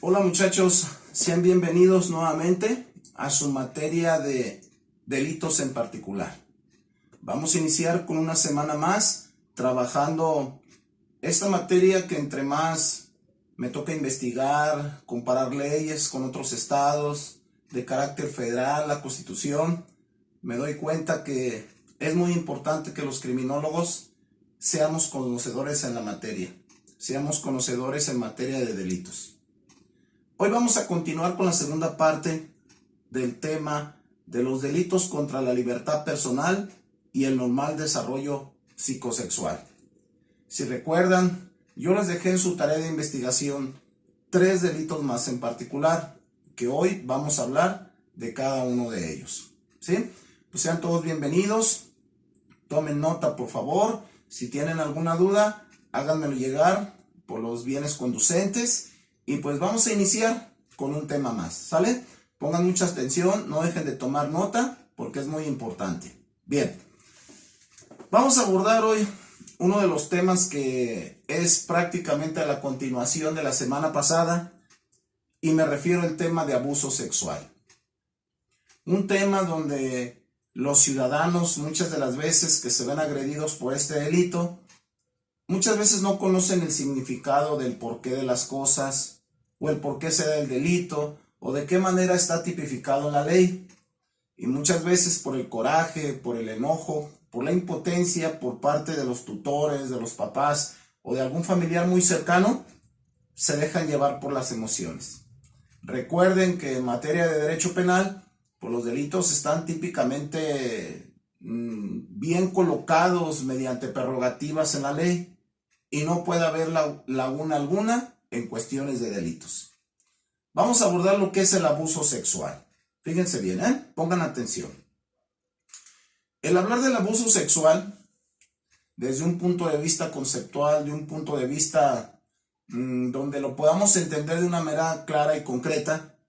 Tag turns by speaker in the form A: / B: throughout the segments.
A: Hola muchachos, sean bienvenidos nuevamente a su materia de delitos en particular. Vamos a iniciar con una semana más trabajando esta materia que entre más me toca investigar, comparar leyes con otros estados de carácter federal, la Constitución, me doy cuenta que es muy importante que los criminólogos seamos conocedores en la materia, seamos conocedores en materia de delitos. Hoy vamos a continuar con la segunda parte del tema de los delitos contra la libertad personal y el normal desarrollo psicosexual. Si recuerdan, yo les dejé en su tarea de investigación 3 delitos más en particular, que hoy vamos a hablar de cada uno de ellos. ¿Sí? Pues sean todos bienvenidos, tomen nota por favor, si tienen alguna duda, háganmelo llegar por los bienes conducentes. Y pues vamos a iniciar con un tema más, ¿sale? Pongan mucha atención, no dejen de tomar nota porque es muy importante. Bien, vamos a abordar hoy uno de los temas que es prácticamente la continuación de la semana pasada y me refiero al tema de abuso sexual. Un tema donde los ciudadanos muchas de las veces que se ven agredidos por este delito, muchas veces no conocen el significado del porqué de las cosas, o el por qué se da el delito, o de qué manera está tipificado en la ley. Y muchas veces por el coraje, por el enojo, por la impotencia por parte de los tutores, de los papás, o de algún familiar muy cercano, se dejan llevar por las emociones. Recuerden que en materia de derecho penal, pues los delitos están típicamente bien colocados mediante prerrogativas en la ley, y no puede haber laguna alguna en cuestiones de delitos. Vamos a abordar lo que es el abuso sexual. Fíjense bien, pongan atención. El hablar del abuso sexual, desde un punto de vista conceptual, de un punto de vista donde lo podamos entender de una manera clara y concreta,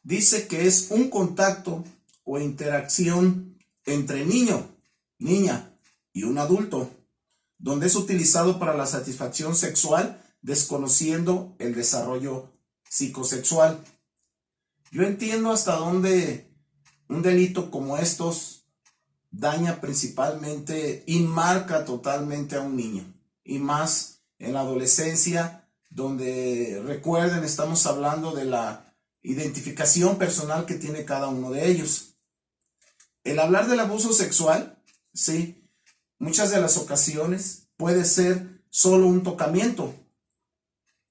A: dice que es un contacto o interacción entre niño, niña y un adulto, donde es utilizado para la satisfacción sexual, desconociendo el desarrollo psicosexual. Yo entiendo hasta dónde un delito como estos daña principalmente y marca totalmente a un niño, y más en la adolescencia, donde recuerden, estamos hablando de la identificación personal que tiene cada uno de ellos. El hablar del abuso sexual, sí, muchas de las ocasiones puede ser solo un tocamiento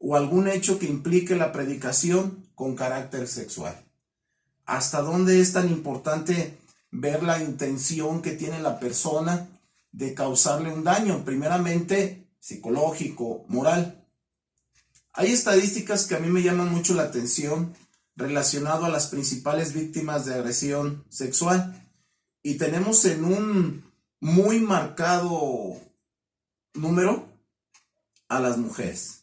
A: o algún hecho que implique la predicación con carácter sexual. ¿Hasta dónde es tan importante ver la intención que tiene la persona de causarle un daño, primeramente psicológico, moral? Hay estadísticas que a mí me llaman mucho la atención relacionado a las principales víctimas de agresión sexual, y tenemos en un muy marcado número a las mujeres,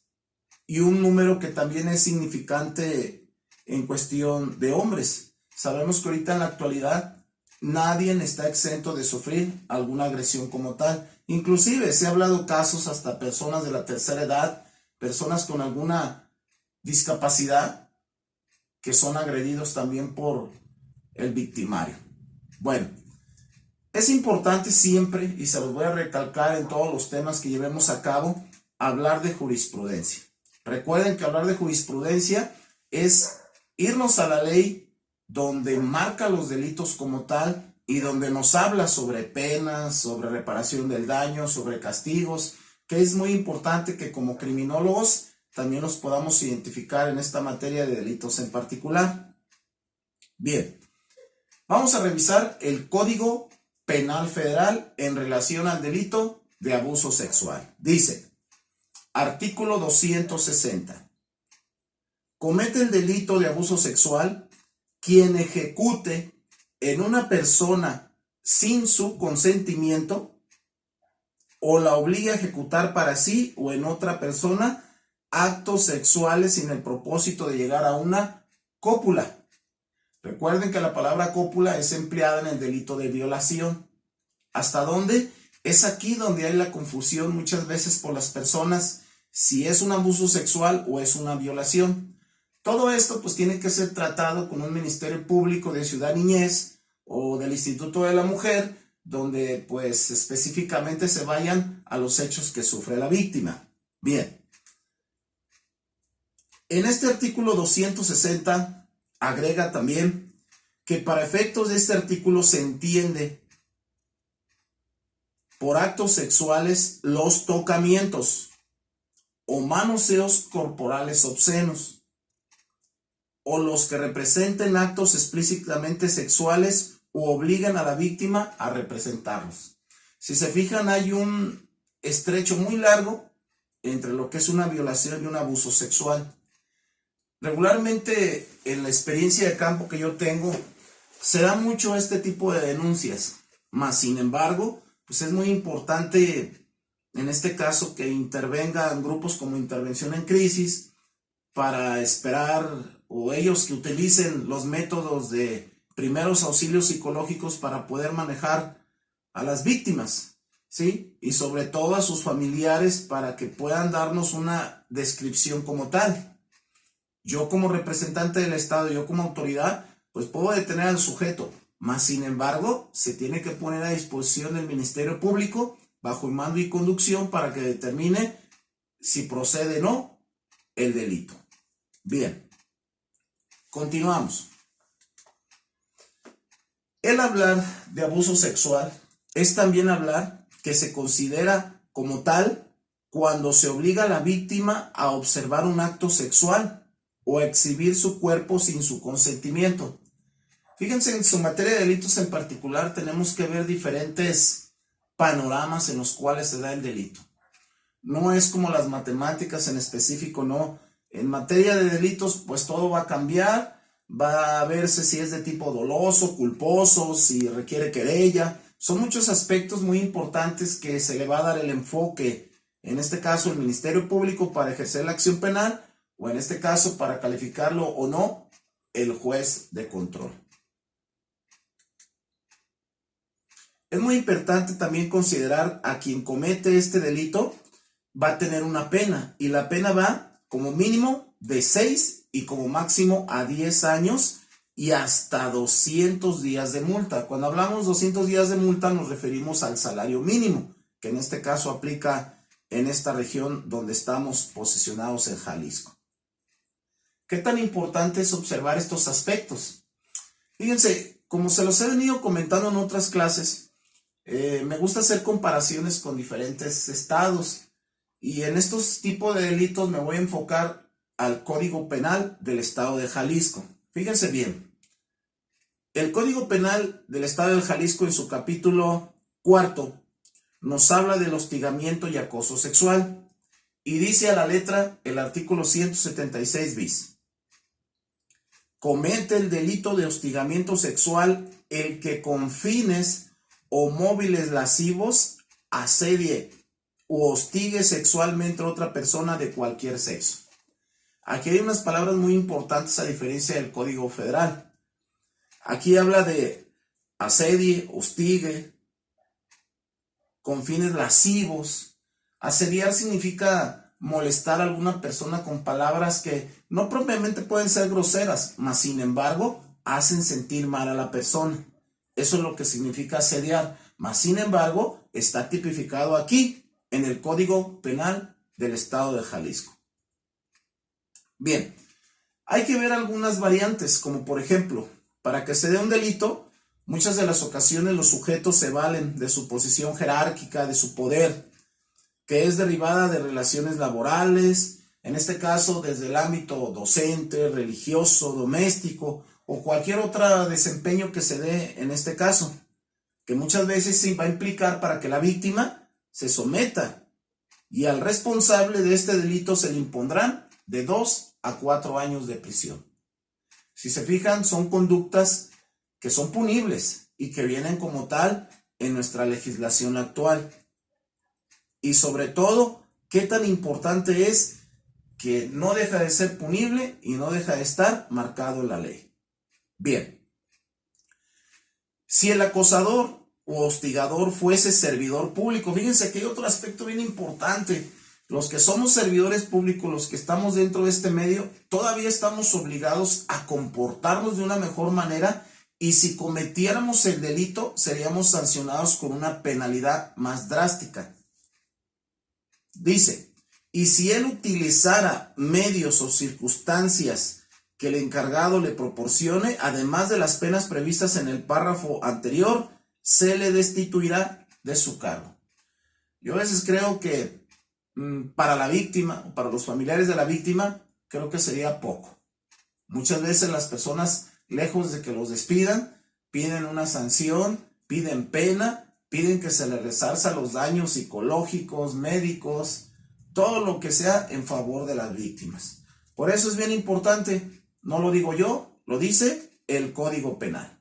A: y un número que también es significante en cuestión de hombres. Sabemos que ahorita en la actualidad nadie está exento de sufrir alguna agresión como tal. Inclusive se ha hablado casos hasta personas de la tercera edad, personas con alguna discapacidad, que son agredidos también por el victimario. Bueno, es importante siempre, y se los voy a recalcar en todos los temas que llevemos a cabo, hablar de jurisprudencia. Recuerden que hablar de jurisprudencia es irnos a la ley donde marca los delitos como tal y donde nos habla sobre penas, sobre reparación del daño, sobre castigos, que es muy importante que como criminólogos también nos podamos identificar en esta materia de delitos en particular. Bien, vamos a revisar el Código Penal Federal en relación al delito de abuso sexual. Dice, artículo 260. Comete el delito de abuso sexual quien ejecute en una persona sin su consentimiento o la obliga a ejecutar para sí o en otra persona actos sexuales sin el propósito de llegar a una cópula. Recuerden que la palabra cópula es empleada en el delito de violación. ¿Hasta dónde? Es aquí donde hay la confusión muchas veces por las personas si es un abuso sexual o es una violación. Todo esto pues tiene que ser tratado con un Ministerio Público de Ciudad Niñez o del Instituto de la Mujer, donde pues específicamente se vayan a los hechos que sufre la víctima. Bien, en este artículo 260 agrega también que para efectos de este artículo se entiende por actos sexuales los tocamientos o manoseos corporales obscenos, o los que representen actos explícitamente sexuales o obligan a la víctima a representarlos. Si se fijan, hay un estrecho muy largo entre lo que es una violación y un abuso sexual. Regularmente, en la experiencia de campo que yo tengo, se da mucho este tipo de denuncias, mas sin embargo, pues es muy importante en este caso que intervengan grupos como Intervención en Crisis para esperar, o ellos que utilicen los métodos de primeros auxilios psicológicos para poder manejar a las víctimas, ¿sí? Y sobre todo a sus familiares para que puedan darnos una descripción como tal. Yo como representante del Estado, yo como autoridad, pues puedo detener al sujeto, mas sin embargo se tiene que poner a disposición del Ministerio Público bajo mando y conducción para que determine si procede o no el delito. Bien, continuamos. El hablar de abuso sexual es también hablar que se considera como tal cuando se obliga a la víctima a observar un acto sexual o a exhibir su cuerpo sin su consentimiento. Fíjense, en su materia de delitos en particular tenemos que ver diferentes panoramas en los cuales se da el delito. No es como las matemáticas en específico, no. En materia de delitos, pues todo va a cambiar, va a verse si es de tipo doloso, culposo, si requiere querella. Son muchos aspectos muy importantes que se le va a dar el enfoque, en este caso el Ministerio Público para ejercer la acción penal, o en este caso para calificarlo o no, el juez de control. Es muy importante también considerar a quien comete este delito va a tener una pena, y la pena va como mínimo de 6 y como máximo a 10 años y hasta 200 días de multa. Cuando hablamos 200 días de multa nos referimos al salario mínimo, que en este caso aplica en esta región donde estamos posicionados en Jalisco. ¿Qué tan importante es observar estos aspectos? Fíjense, como se los he venido comentando en otras clases, me gusta hacer comparaciones con diferentes estados, y en estos tipos de delitos me voy a enfocar al Código Penal del estado de Jalisco. Fíjense bien, el Código Penal del estado de Jalisco en su capítulo 4 nos habla del hostigamiento y acoso sexual, y dice a la letra el artículo 176 bis. Comete el delito de hostigamiento sexual el que con fines o móviles lascivos asedie u hostigue sexualmente a otra persona de cualquier sexo. Aquí hay unas palabras muy importantes a diferencia del Código Federal. Aquí habla de asedie, hostigue, con fines lascivos. Asediar significa molestar a alguna persona con palabras que no propiamente pueden ser groseras, mas sin embargo hacen sentir mal a la persona. Eso es lo que significa asediar, mas sin embargo está tipificado aquí en el Código Penal del estado de Jalisco. Bien, hay que ver algunas variantes, como por ejemplo, para que se dé un delito, muchas de las ocasiones los sujetos se valen de su posición jerárquica, de su poder, que es derivada de relaciones laborales, en este caso desde el ámbito docente, religioso, doméstico, o cualquier otro desempeño que se dé en este caso, que muchas veces sí va a implicar para que la víctima se someta, y al responsable de este delito se le impondrán de 2 a 4 años de prisión. Si se fijan, son conductas que son punibles y que vienen como tal en nuestra legislación actual. Y sobre todo, qué tan importante es que no deja de ser punible y no deja de estar marcado en la ley. Bien, si el acosador o hostigador fuese servidor público, fíjense que hay otro aspecto bien importante. Los que somos servidores públicos, los que estamos dentro de este medio, todavía estamos obligados a comportarnos de una mejor manera, y si cometiéramos el delito seríamos sancionados con una penalidad más drástica. Dice, y si él utilizara medios o circunstancias que el encargado le proporcione, además de las penas previstas en el párrafo anterior, se le destituirá de su cargo. Yo a veces creo que para la víctima, o para los familiares de la víctima, creo que sería poco. Muchas veces las personas, lejos de que los despidan, piden una sanción, piden pena, piden que se les resarza los daños psicológicos, médicos, todo lo que sea en favor de las víctimas. Por eso es bien importante, no lo digo yo, lo dice el Código Penal.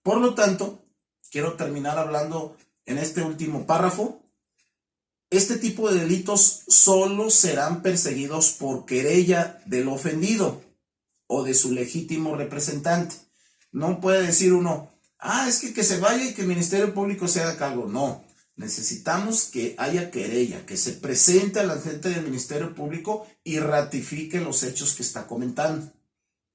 A: Por lo tanto, quiero terminar hablando en este último párrafo. Este tipo de delitos solo serán perseguidos por querella del ofendido o de su legítimo representante. No puede decir uno, es que se vaya y que el Ministerio Público se haga cargo. No, necesitamos que haya querella, que se presente a la gente del Ministerio Público y ratifique los hechos que está comentando.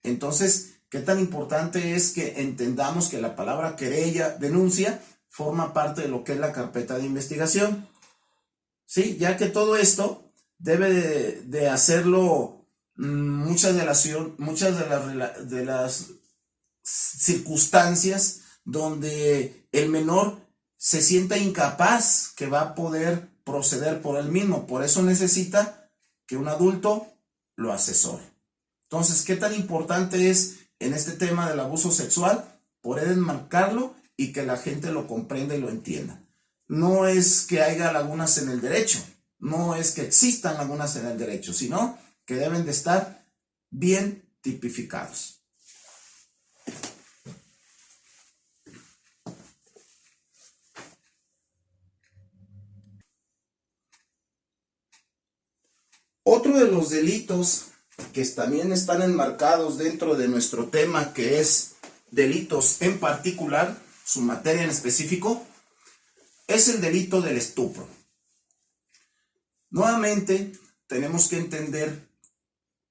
A: Entonces, ¿qué tan importante es que entendamos que la palabra querella, denuncia, forma parte de lo que es la carpeta de investigación? Sí, ya que todo esto debe de hacerlo muchas de las circunstancias donde el menor se sienta incapaz que va a poder proceder por él mismo. Por eso necesita que un adulto lo asesore. Entonces, ¿qué tan importante es en este tema del abuso sexual? Poder enmarcarlo y que la gente lo comprenda y lo entienda. No es que haya lagunas en el derecho, no es que existan lagunas en el derecho, sino que deben de estar bien tipificados. Otro de los delitos que también están enmarcados dentro de nuestro tema, que es delitos en particular, su materia en específico, es el delito del estupro. Nuevamente, tenemos que entender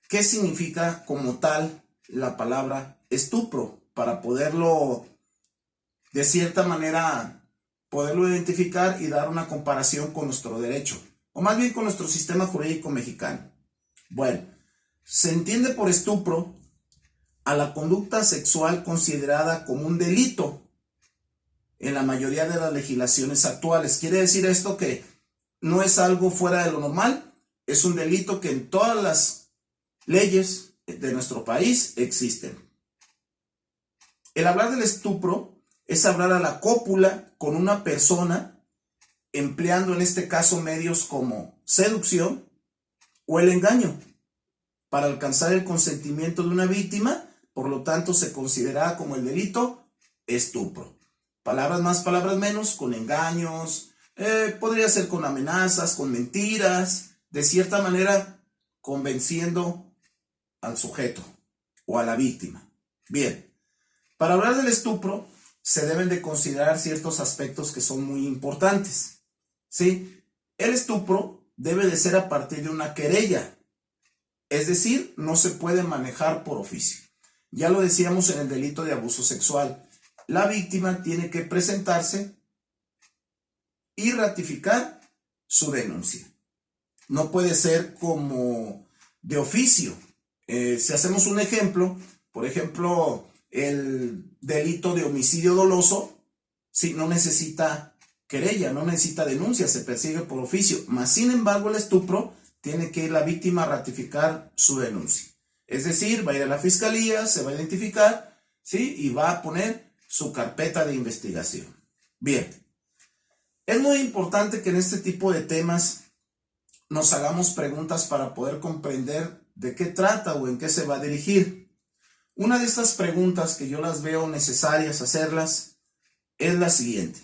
A: qué significa como tal la palabra estupro para poderlo, de cierta manera, poderlo identificar y dar una comparación con nuestro derecho, o más bien con nuestro sistema jurídico mexicano. Bueno, se entiende por estupro a la conducta sexual considerada como un delito en la mayoría de las legislaciones actuales. Quiere decir esto que no es algo fuera de lo normal, es un delito que en todas las leyes de nuestro país existen. El hablar del estupro es hablar a la cópula con una persona, empleando en este caso medios como seducción o el engaño para alcanzar el consentimiento de una víctima. Por lo tanto, se considera como el delito estupro. Palabras más, palabras menos, con engaños, podría ser con amenazas, con mentiras, de cierta manera convenciendo al sujeto o a la víctima. Bien, para hablar del estupro se deben de considerar ciertos aspectos que son muy importantes. ¿Sí? El estupro debe de ser a partir de una querella, es decir, no se puede manejar por oficio. Ya lo decíamos en el delito de abuso sexual. La víctima tiene que presentarse y ratificar su denuncia. No puede ser como de oficio. Si hacemos un ejemplo, por ejemplo, el delito de homicidio doloso, sí, no necesita querella, no necesita denuncia, se persigue por oficio. Mas, sin embargo, el estupro tiene que ir la víctima a ratificar su denuncia. Es decir, va a ir a la fiscalía, se va a identificar, ¿sí? Y va a poner su carpeta de investigación. Bien, es muy importante que en este tipo de temas nos hagamos preguntas para poder comprender de qué trata o en qué se va a dirigir. Una de estas preguntas que yo las veo necesarias hacerlas es la siguiente.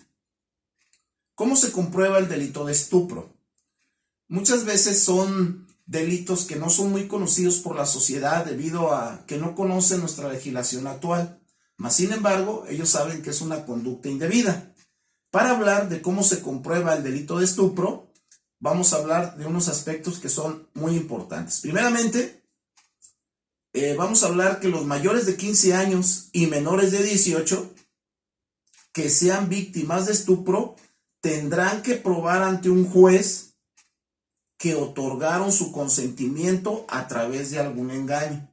A: ¿Cómo se comprueba el delito de estupro? Muchas veces son delitos que no son muy conocidos por la sociedad debido a que no conocen nuestra legislación actual. Mas, sin embargo, ellos saben que es una conducta indebida. Para hablar de cómo se comprueba el delito de estupro, vamos a hablar de unos aspectos que son muy importantes. Primeramente, vamos a hablar que los mayores de 15 años y menores de 18 que sean víctimas de estupro tendrán que probar ante un juez que otorgaron su consentimiento a través de algún engaño.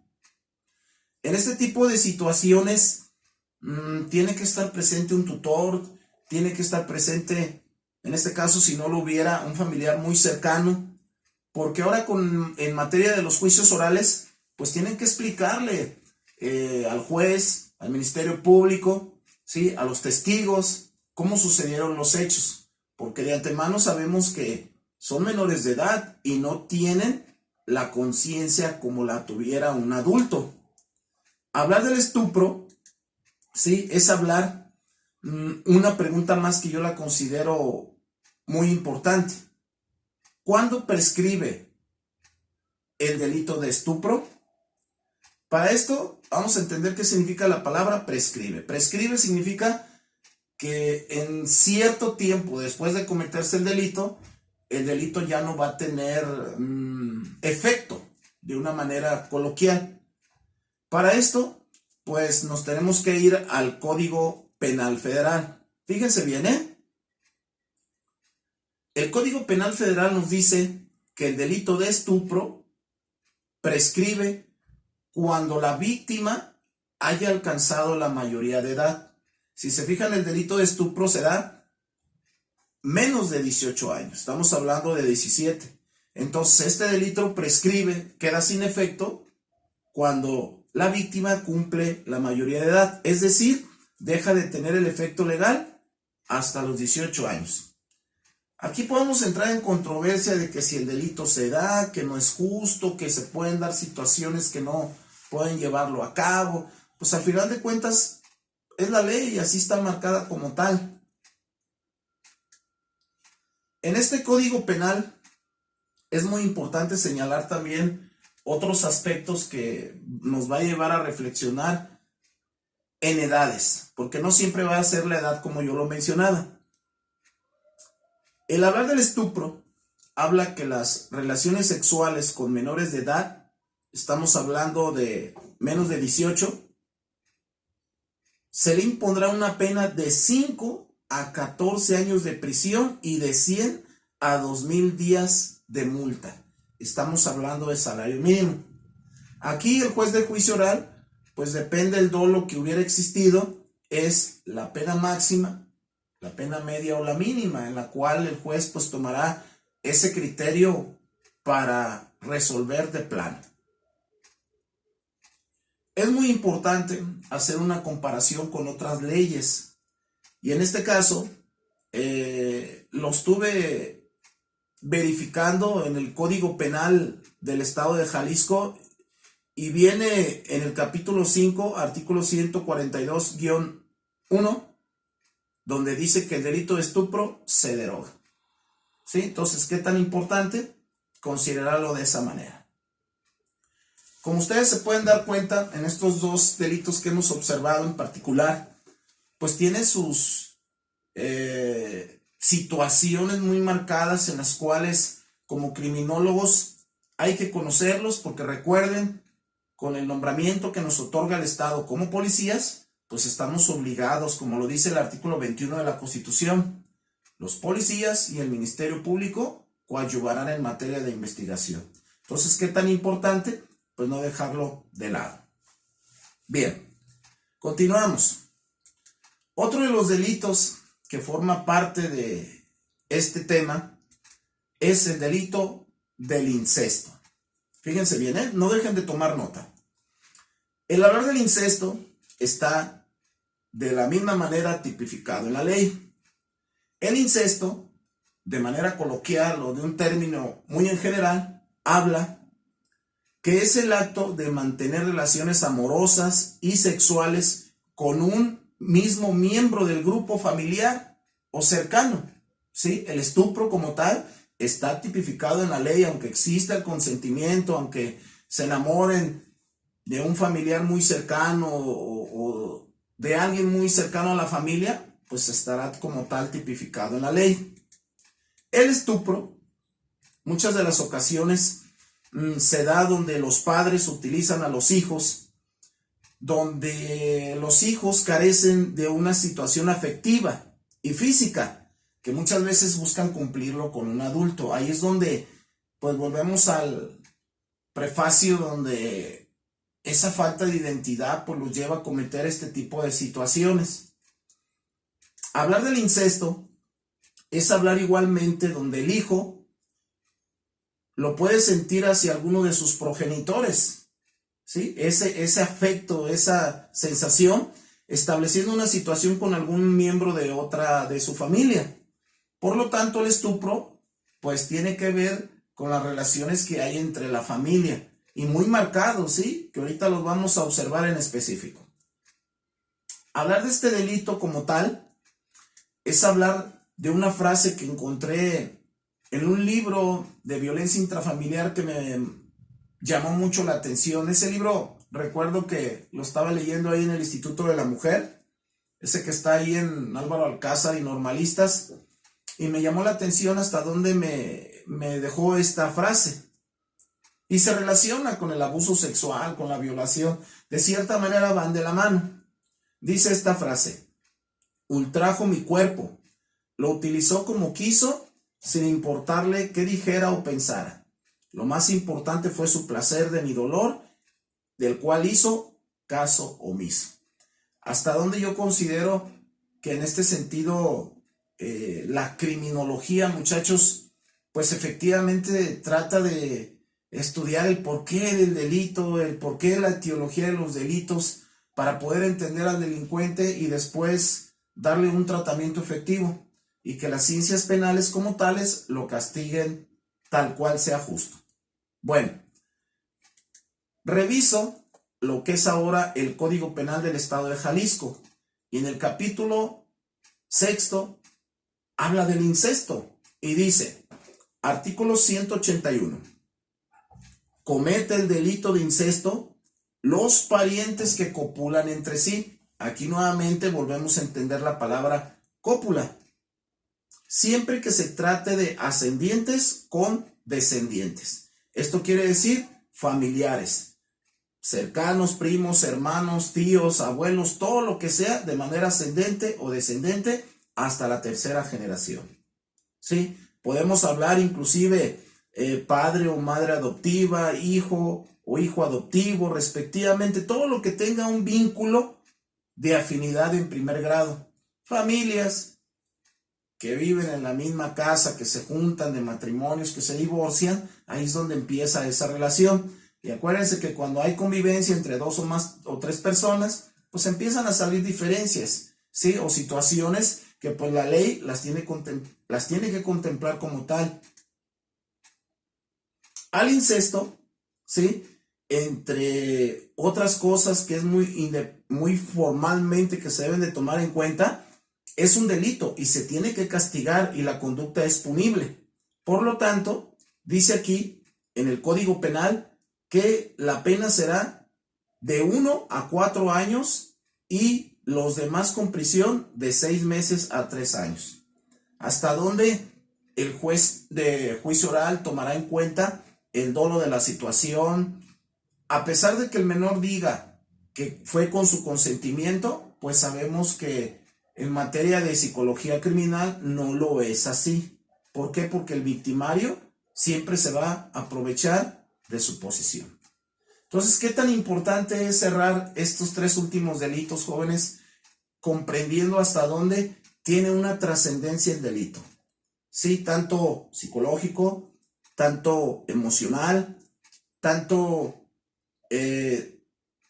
A: En este tipo de situaciones tiene que estar presente un tutor, tiene que estar presente, en este caso si no lo hubiera, un familiar muy cercano, porque ahora en materia de los juicios orales, pues tienen que explicarle al juez, al Ministerio Público, ¿sí?, a los testigos, cómo sucedieron los hechos, porque de antemano sabemos que son menores de edad y no tienen la conciencia como la tuviera un adulto. Hablar del estupro, ¿sí?, es hablar una pregunta más que yo la considero muy importante. ¿Cuándo prescribe el delito de estupro? Para esto vamos a entender qué significa la palabra prescribe. Prescribe significa que en cierto tiempo después de cometerse el delito ya no va a tener efecto, de una manera coloquial. Para esto, pues nos tenemos que ir al Código Penal Federal. Fíjense bien, El Código Penal Federal nos dice que el delito de estupro prescribe cuando la víctima haya alcanzado la mayoría de edad. Si se fijan, el delito de estupro se da menos de 18 años. Estamos hablando de 17. Entonces, este delito prescribe, queda sin efecto cuando la víctima cumple la mayoría de edad. Es decir, deja de tener el efecto legal hasta los 18 años. Aquí podemos entrar en controversia de que si el delito se da, que no es justo, que se pueden dar situaciones que no pueden llevarlo a cabo. Pues al final de cuentas es la ley y así está marcada como tal. En este Código Penal es muy importante señalar también otros aspectos que nos va a llevar a reflexionar en edades, porque no siempre va a ser la edad como yo lo mencionaba. El hablar del estupro habla que las relaciones sexuales con menores de edad, estamos hablando de menos de 18, se le impondrá una pena de 5 a 14 años de prisión y de 100 a 2,000 días de multa. Estamos hablando de salario mínimo. Aquí el juez de juicio oral, pues depende del dolo que hubiera existido, es la pena máxima, la pena media o la mínima, en la cual el juez pues tomará ese criterio para resolver de plano. Es muy importante hacer una comparación con otras leyes y en este caso lo estuve verificando en el Código Penal del Estado de Jalisco y viene en el capítulo 5, artículo 142-1, donde dice que el delito de estupro se deroga. ¿Sí? Entonces, ¿qué tan importante? Considerarlo de esa manera. Como ustedes se pueden dar cuenta, en estos dos delitos que hemos observado en particular, pues tiene sus situaciones muy marcadas en las cuales como criminólogos hay que conocerlos, porque recuerden, con el nombramiento que nos otorga el Estado como policías, pues estamos obligados, como lo dice el artículo 21 de la Constitución, los policías y el Ministerio Público coadyuvarán en materia de investigación. Entonces, ¿qué tan importante? Pues no dejarlo de lado. Bien, continuamos. Otro de los delitos que forma parte de este tema es el delito del incesto. Fíjense bien, no dejen de tomar nota. El hablar del incesto está de la misma manera tipificado en la ley. El incesto, de manera coloquial o de un término muy en general, habla que es el acto de mantener relaciones amorosas y sexuales con un mismo miembro del grupo familiar o cercano. ¿Sí? El estupro como tal está tipificado en la ley, aunque exista el consentimiento, aunque se enamoren de un familiar muy cercano o de alguien muy cercano a la familia, pues estará como tal tipificado en la ley. El estupro muchas de las ocasiones se da donde los padres utilizan a los hijos, donde los hijos carecen de una situación afectiva y física, que muchas veces buscan cumplirlo con un adulto. Ahí es donde pues volvemos al prefacio, donde esa falta de identidad pues los lleva a cometer este tipo de situaciones. Hablar del incesto es hablar igualmente donde el hijo lo puede sentir hacia alguno de sus progenitores, ¿sí? Ese afecto, esa sensación, estableciendo una situación con algún miembro de su familia. Por lo tanto, el estupro pues tiene que ver con las relaciones que hay entre la familia, y muy marcados, ¿sí? Que ahorita los vamos a observar en específico. Hablar de este delito como tal es hablar de una frase que encontré en un libro de violencia intrafamiliar que me llamó mucho la atención. Ese libro, recuerdo que lo estaba leyendo ahí en el Instituto de la Mujer, ese que está ahí en Álvaro Alcázar y Normalistas, y me llamó la atención hasta dónde me dejó esta frase. Y se relaciona con el abuso sexual, con la violación. De cierta manera van de la mano. Dice esta frase: ultrajo mi cuerpo, lo utilizó como quiso, sin importarle qué dijera o pensara. Lo más importante fue su placer de mi dolor, del cual hizo caso omiso. Hasta donde yo considero que en este sentido la criminología, muchachos, pues efectivamente trata de estudiar el porqué del delito, el porqué de la etiología de los delitos, para poder entender al delincuente y después darle un tratamiento efectivo, y que las ciencias penales como tales lo castiguen tal cual sea justo. Bueno, reviso lo que es ahora el Código Penal del Estado de Jalisco, y en el capítulo 6 habla del incesto y dice, artículo 181, comete el delito de incesto los parientes que copulan entre sí. Aquí nuevamente volvemos a entender la palabra cópula. Siempre que se trate de ascendientes con descendientes. Esto quiere decir familiares, cercanos, primos, hermanos, tíos, abuelos, todo lo que sea de manera ascendente o descendente hasta la tercera generación. ¿Sí? Podemos hablar inclusive padre o madre adoptiva, hijo o hijo adoptivo, respectivamente, todo lo que tenga un vínculo de afinidad en primer grado. Familias que viven en la misma casa, que se juntan, de matrimonios que se divorcian, ahí es donde empieza esa relación. Y acuérdense que cuando hay convivencia entre dos o más o tres personas, pues empiezan a salir diferencias, ¿sí? O situaciones que pues la ley las tiene que contemplar como tal. Al incesto, ¿sí? Entre otras cosas que es muy formalmente que se deben de tomar en cuenta, es un delito y se tiene que castigar, y la conducta es punible. Por lo tanto, dice aquí en el Código Penal que la pena será de 1 a 4 años y los demás con prisión de 6 meses a 3 años. Hasta donde el juez de juicio oral tomará en cuenta el dolo de la situación. A pesar de que el menor diga que fue con su consentimiento, pues sabemos que en materia de psicología criminal no lo es así. ¿Por qué? Porque el victimario siempre se va a aprovechar de su posición. Entonces, ¿qué tan importante es cerrar estos 3 últimos delitos, jóvenes? Comprendiendo hasta dónde tiene una trascendencia el delito. Sí, tanto psicológico, tanto emocional, tanto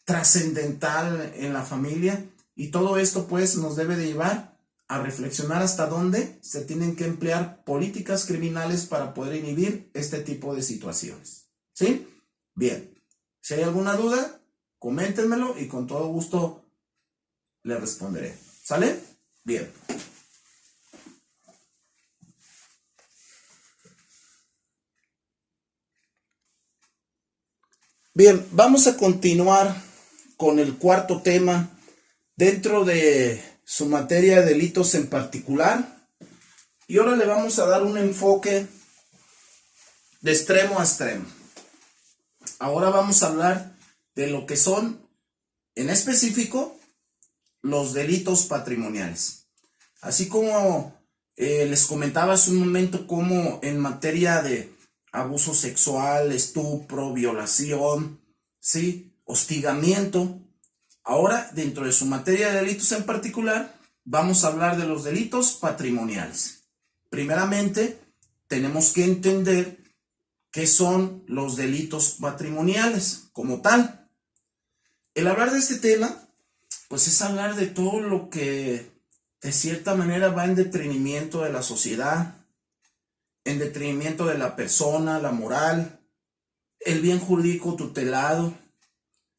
A: trascendental en la familia. Y todo esto pues nos debe de llevar a reflexionar hasta dónde se tienen que emplear políticas criminales para poder inhibir este tipo de situaciones. ¿Sí? Bien. Si hay alguna duda, coméntenmelo y con todo gusto le responderé. ¿Sale? Bien. Bien, vamos a continuar con el cuarto tema dentro de su materia de delitos en particular, y ahora le vamos a dar un enfoque de extremo a extremo. Ahora vamos a hablar de lo que son, en específico, los delitos patrimoniales. Así como les comentaba hace un momento, como en materia de abuso sexual, estupro, violación, ¿sí?, hostigamiento. Ahora, dentro de su materia de delitos en particular, vamos a hablar de los delitos patrimoniales. Primeramente, tenemos que entender qué son los delitos patrimoniales como tal. El hablar de este tema, pues es hablar de todo lo que de cierta manera va en detrimento de la sociedad, en detrimento de la persona, la moral, el bien jurídico tutelado.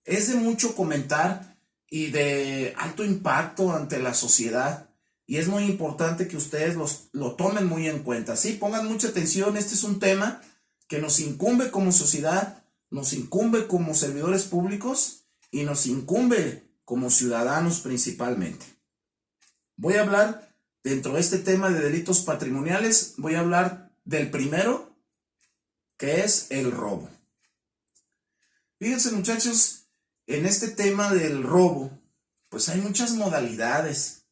A: Es de mucho comentar y de alto impacto ante la sociedad, y es muy importante que ustedes lo tomen muy en cuenta. Sí, pongan mucha atención. Este es un tema que nos incumbe como sociedad, nos incumbe como servidores públicos y nos incumbe como ciudadanos principalmente. Voy a hablar, dentro de este tema de delitos patrimoniales, voy a hablar del primero, que es el robo. Fíjense, muchachos, en este tema del robo, pues hay muchas modalidades.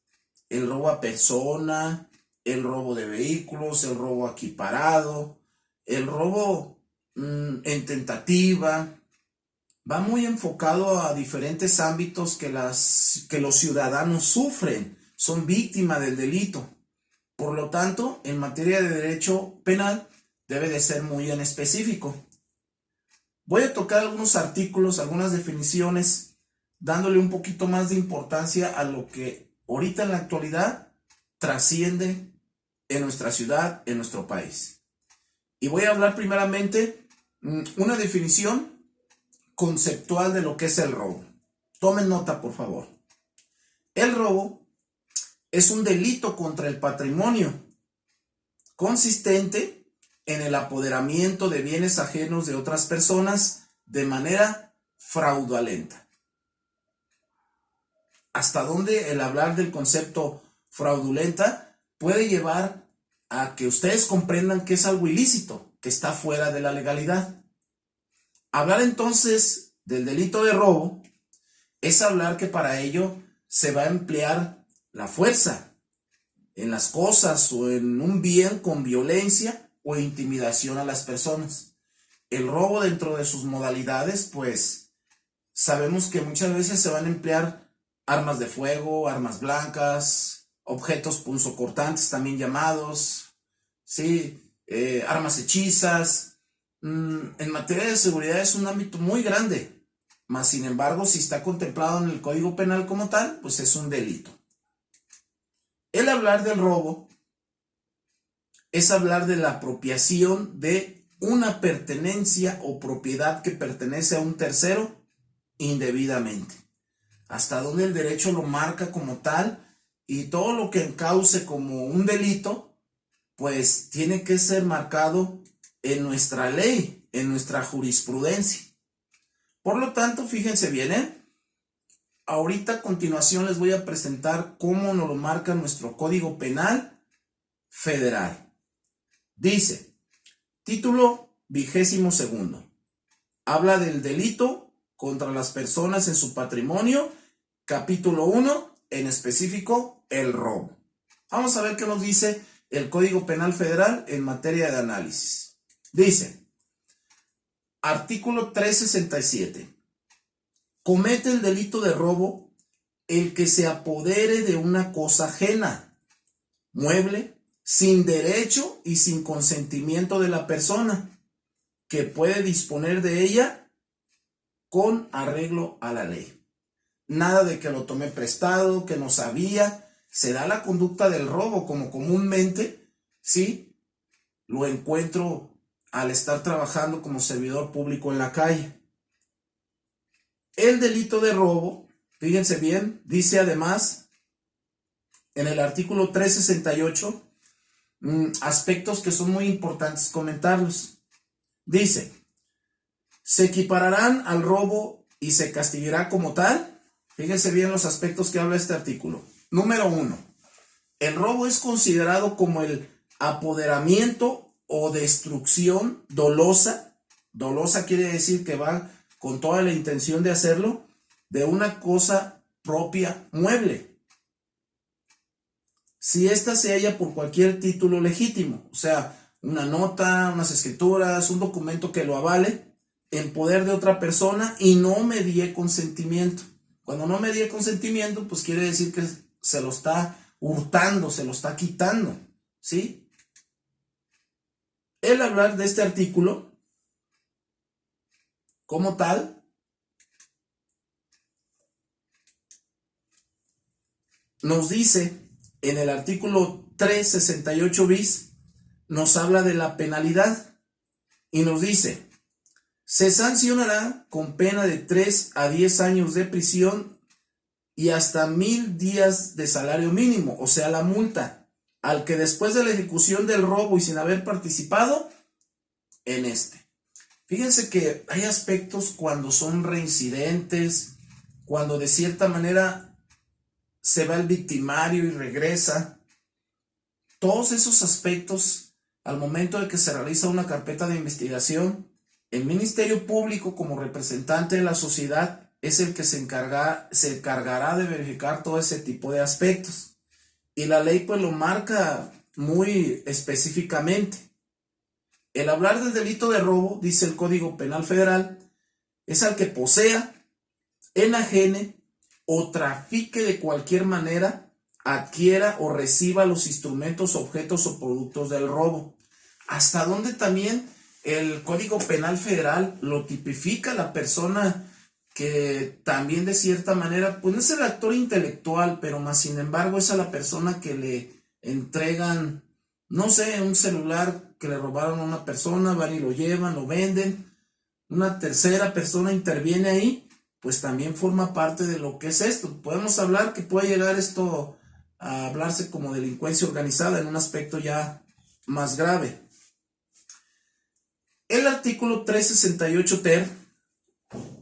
A: El robo a persona, el robo de vehículos, el robo equiparado, el robo en tentativa. Va muy enfocado a diferentes ámbitos que los ciudadanos sufren, son víctimas del delito. Por lo tanto, en materia de derecho penal, debe de ser muy en específico. Voy a tocar algunos artículos, algunas definiciones, dándole un poquito más de importancia a lo que ahorita en la actualidad trasciende en nuestra ciudad, en nuestro país. Y voy a hablar primeramente una definición conceptual de lo que es el robo. Tomen nota, por favor. El robo es un delito contra el patrimonio consistente en el apoderamiento de bienes ajenos de otras personas de manera fraudulenta. ¿Hasta dónde el hablar del concepto fraudulenta puede llevar a que ustedes comprendan que es algo ilícito, que está fuera de la legalidad? Hablar entonces del delito de robo es hablar que para ello se va a emplear la fuerza en las cosas o en un bien con violencia o intimidación a las personas. El robo, dentro de sus modalidades, pues sabemos que muchas veces se van a emplear armas de fuego, armas blancas, objetos punzocortantes también llamados, ¿sí? Armas hechizas. En materia de seguridad es un ámbito muy grande, mas sin embargo, si está contemplado en el Código Penal como tal, pues es un delito. El hablar del robo es hablar de la apropiación de una pertenencia o propiedad que pertenece a un tercero indebidamente. Hasta donde el derecho lo marca como tal, y todo lo que encauce como un delito, pues tiene que ser marcado en nuestra ley, en nuestra jurisprudencia. Por lo tanto, fíjense bien, ahorita a continuación les voy a presentar cómo nos lo marca nuestro Código Penal Federal. Dice, título 22º, habla del delito contra las personas en su patrimonio, capítulo 1, en específico, el robo. Vamos a ver qué nos dice el Código Penal Federal en materia de análisis. Dice, artículo 367. Comete el delito de robo el que se apodere de una cosa ajena, mueble, sin derecho y sin consentimiento de la persona, que puede disponer de ella con arreglo a la ley. Nada de que lo tomé prestado, que no sabía. Se da la conducta del robo como comúnmente, ¿sí?, lo encuentro al estar trabajando como servidor público en la calle. El delito de robo, fíjense bien, dice además en el artículo 368 aspectos que son muy importantes comentarlos. Dice, se equipararán al robo y se castigará como tal. Fíjense bien los aspectos que habla este artículo. Número 1. El robo es considerado como el apoderamiento o destrucción dolosa. Dolosa quiere decir que va con toda la intención de hacerlo, de una cosa propia mueble. Si ésta se halla por cualquier título legítimo, o sea, una nota, unas escrituras, un documento que lo avale, en poder de otra persona y no medie consentimiento. Cuando no medie consentimiento, pues quiere decir que se lo está hurtando, se lo está quitando, ¿sí? El hablar de este artículo como tal nos dice en el artículo 368 bis, nos habla de la penalidad y nos dice: se sancionará con pena de 3 a 10 años de prisión y hasta 1000 días de salario mínimo, o sea, la multa, al que después de la ejecución del robo y sin haber participado en este. Fíjense que hay aspectos cuando son reincidentes, cuando de cierta manera se va el victimario y regresa. Todos esos aspectos, al momento de que se realiza una carpeta de investigación, el Ministerio Público, como representante de la sociedad, es el que se encargará de verificar todo ese tipo de aspectos. Y la ley pues lo marca muy específicamente. El hablar del delito de robo, dice el Código Penal Federal, es al que posea, enajene o trafique de cualquier manera, adquiera o reciba los instrumentos, objetos o productos del robo. Hasta donde también el Código Penal Federal lo tipifica la persona que también de cierta manera, pues no es el actor intelectual, pero más sin embargo es a la persona que le entregan, no sé, un celular que le robaron a una persona, van y lo llevan, lo venden, una tercera persona interviene ahí, pues también forma parte de lo que es esto. Podemos hablar que puede llegar esto a hablarse como delincuencia organizada en un aspecto ya más grave. El artículo 368 ter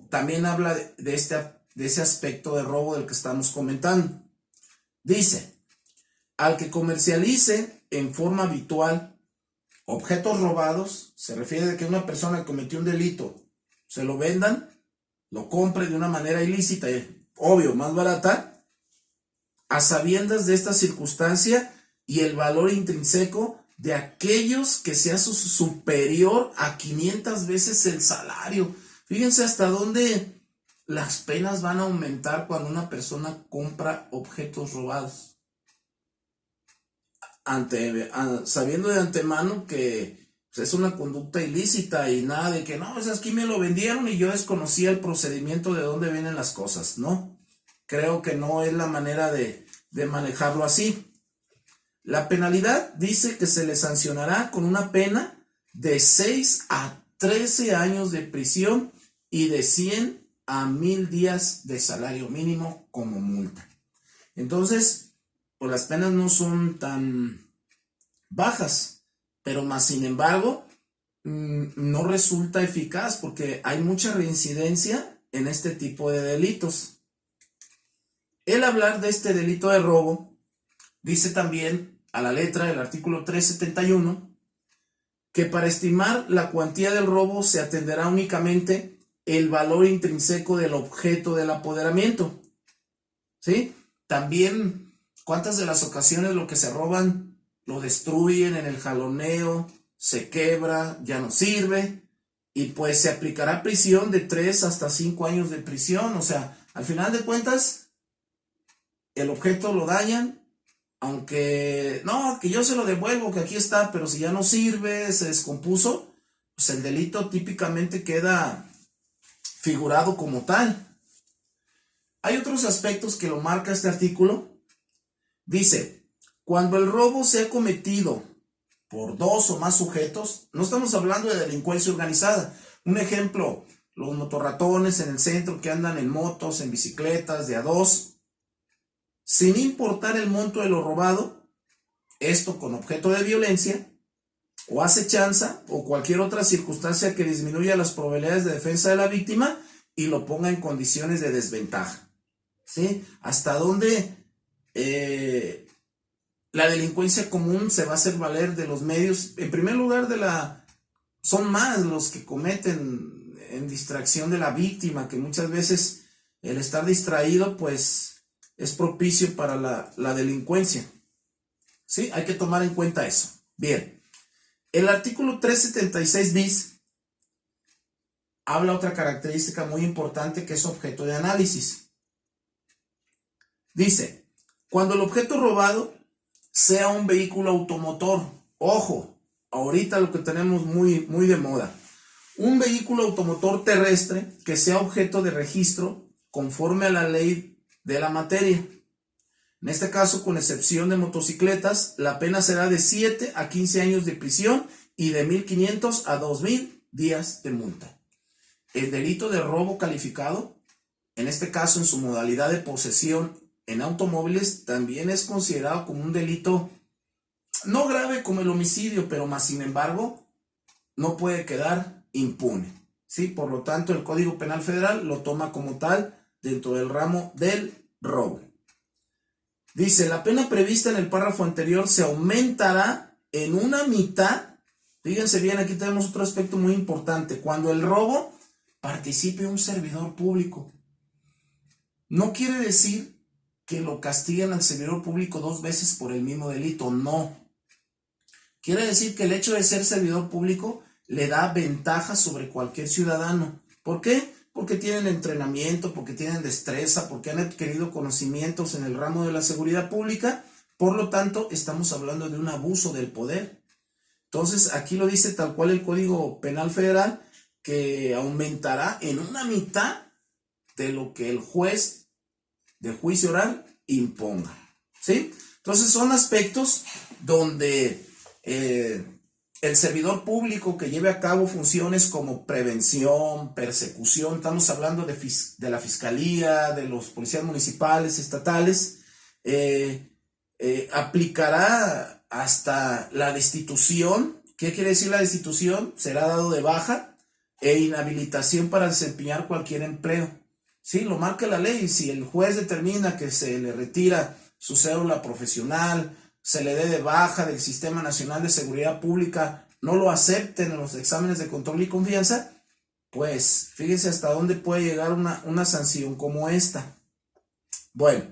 A: también habla de ese aspecto de robo del que estamos comentando. Dice: al que comercialice en forma habitual objetos robados, se refiere a que una persona que cometió un delito se lo vendan, lo compre de una manera ilícita, obvio, más barata, a sabiendas de esta circunstancia y el valor intrínseco de aquellos que sea superior a 500 veces el salario. Fíjense hasta dónde las penas van a aumentar cuando una persona compra objetos robados. Sabiendo de antemano que pues, es una conducta ilícita y nada de que no, pues aquí me lo vendieron y yo desconocía el procedimiento de dónde vienen las cosas, ¿no? Creo que no es la manera de manejarlo así. La penalidad dice que se le sancionará con una pena de 6 a 13 años de prisión y de 100 a 1000 días de salario mínimo como multa. Entonces, pues las penas no son tan bajas, pero más sin embargo, no resulta eficaz porque hay mucha reincidencia en este tipo de delitos. El hablar de este delito de robo dice también a la letra del artículo 371 que para estimar la cuantía del robo se atenderá únicamente el valor intrínseco del objeto del apoderamiento, ¿sí? También, ¿cuántas de las ocasiones lo que se roban lo destruyen en el jaloneo, se quebra, ya no sirve? Y pues se aplicará prisión de 3 hasta 5 años de prisión. O sea, al final de cuentas, el objeto lo dañan, aunque, no, que yo se lo devuelvo, que aquí está, pero si ya no sirve, se descompuso, pues el delito típicamente queda figurado como tal. Hay otros aspectos que lo marca este artículo. Dice: cuando el robo sea cometido por 2 o más sujetos, no estamos hablando de delincuencia organizada. Un ejemplo, los motorratones en el centro que andan en motos, en bicicletas, de a 2, sin importar el monto de lo robado, esto con objeto de violencia o acechanza o cualquier otra circunstancia que disminuya las probabilidades de defensa de la víctima y lo ponga en condiciones de desventaja, ¿sí? Hasta dónde la delincuencia común se va a hacer valer de los medios. En primer lugar, son más los que cometen en distracción de la víctima, que muchas veces el estar distraído pues es propicio para la delincuencia. ¿Sí? Hay que tomar en cuenta eso. Bien, el artículo 376 bis habla otra característica muy importante que es objeto de análisis. Dice, cuando el objeto robado sea un vehículo automotor, ojo, ahorita lo que tenemos muy de moda, un vehículo automotor terrestre que sea objeto de registro conforme a la ley de la materia. En este caso, con excepción de motocicletas, la pena será de 7 a 15 años de prisión y de 1.500 a 2.000 días de multa. El delito de robo calificado, en este caso en su modalidad de posesión en automóviles, también es considerado como un delito no grave como el homicidio, pero más sin embargo no puede quedar impune. ¿Sí? Por lo tanto, el Código Penal Federal lo toma como tal dentro del ramo del robo. Dice, la pena prevista en el párrafo anterior se aumentará en una mitad. Fíjense bien, aquí tenemos otro aspecto muy importante. Cuando el robo participe un servidor público. No quiere decir que lo castiguen al servidor público 2 veces por el mismo delito, no. Quiere decir que el hecho de ser servidor público le da ventaja sobre cualquier ciudadano. ¿Por qué? Porque tienen entrenamiento, porque tienen destreza, porque han adquirido conocimientos en el ramo de la seguridad pública. Por lo tanto, estamos hablando de un abuso del poder. Entonces, aquí lo dice tal cual el Código Penal Federal, que aumentará en una mitad de lo que el juez de juicio oral imponga. ¿Sí? Entonces son aspectos donde el servidor público que lleve a cabo funciones como prevención, persecución, estamos hablando de la fiscalía, de los policías municipales, estatales, aplicará hasta la destitución. ¿Qué quiere decir la destitución? Será dado de baja e inhabilitación para desempeñar cualquier empleo. Sí, lo marca la ley. Si el juez determina que se le retira su cédula profesional, se le dé de baja del Sistema Nacional de Seguridad Pública, no lo acepten en los exámenes de control y confianza, pues fíjense hasta dónde puede llegar una sanción como esta. Bueno,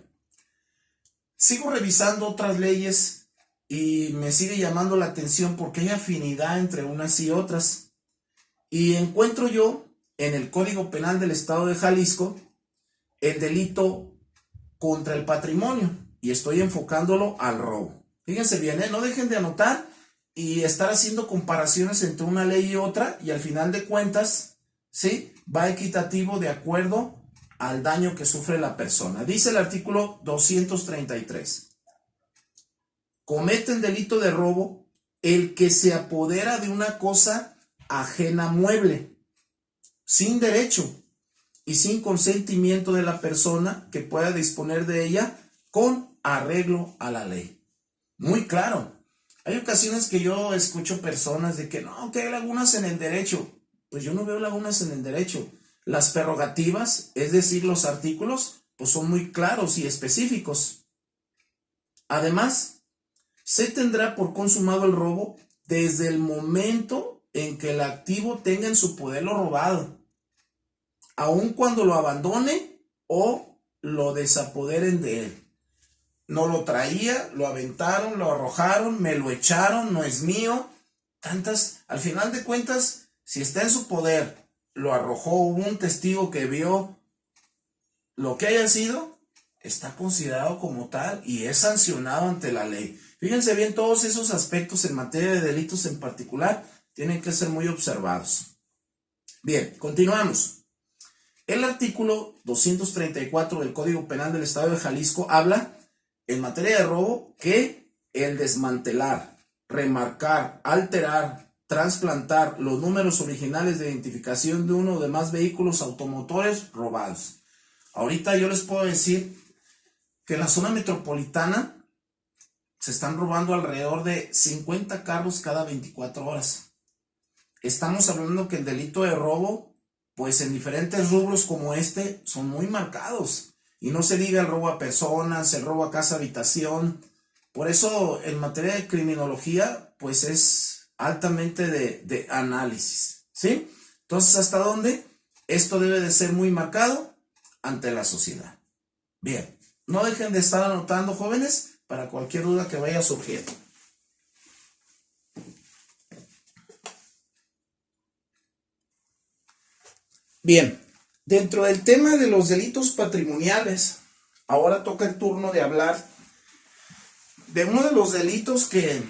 A: sigo revisando otras leyes y me sigue llamando la atención porque hay afinidad entre unas y otras. Y encuentro yo en el Código Penal del Estado de Jalisco el delito contra el patrimonio y estoy enfocándolo al robo. Fíjense bien, no dejen de anotar y estar haciendo comparaciones entre una ley y otra y al final de cuentas, ¿sí? Va equitativo de acuerdo al daño que sufre la persona. Dice el artículo 233. Cometen delito de robo el que se apodera de una cosa ajena mueble, sin derecho y sin consentimiento de la persona que pueda disponer de ella con arreglo a la ley. Muy claro. Hay ocasiones que yo escucho personas de que no, que hay lagunas en el derecho. Pues yo no veo lagunas en el derecho. Las prerrogativas, es decir, los artículos, pues son muy claros y específicos. Además, se tendrá por consumado el robo desde el momento en que el activo tenga en su poder lo robado, aun cuando lo abandone o lo desapoderen de él. No lo traía, lo aventaron, lo arrojaron, me lo echaron, no es mío. Al final de cuentas, si está en su poder, lo arrojó, hubo un testigo que vio lo que haya sido, está considerado como tal y es sancionado ante la ley. Fíjense bien, todos esos aspectos en materia de delitos en particular tienen que ser muy observados. Bien, continuamos. El artículo 234 del Código Penal del Estado de Jalisco habla en materia de robo que el desmantelar, remarcar, alterar, trasplantar los números originales de identificación de uno o de más vehículos automotores robados. Ahorita yo les puedo decir que en la zona metropolitana se están robando alrededor de 50 carros cada 24 horas. Estamos hablando que el delito de robo, pues en diferentes rubros como este, son muy marcados. Y no se diga el robo a personas, el robo a casa habitación, Por eso en materia de criminología, pues es altamente de análisis, ¿sí? Entonces, ¿hasta dónde? Esto debe de ser muy marcado ante la sociedad. Bien, no dejen de estar anotando, jóvenes, para cualquier duda que vaya surgiendo. Bien, dentro del tema de los delitos patrimoniales, ahora toca el turno de hablar de uno de los delitos que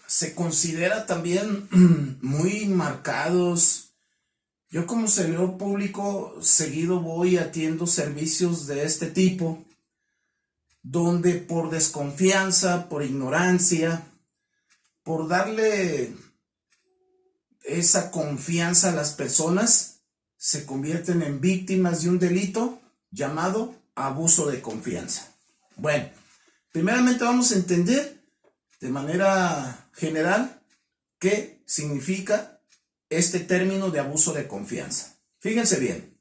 A: se considera también muy marcados. Yo como servidor público seguido voy atiendo servicios de este tipo, donde por desconfianza, por ignorancia, por darle esa confianza a las personas, se convierten en víctimas de un delito llamado abuso de confianza. Bueno, primeramente vamos a entender de manera general qué significa este término de abuso de confianza. Fíjense bien,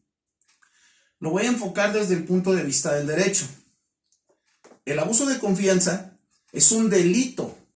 A: lo voy a enfocar desde el punto de vista del derecho. El abuso de confianza es un delito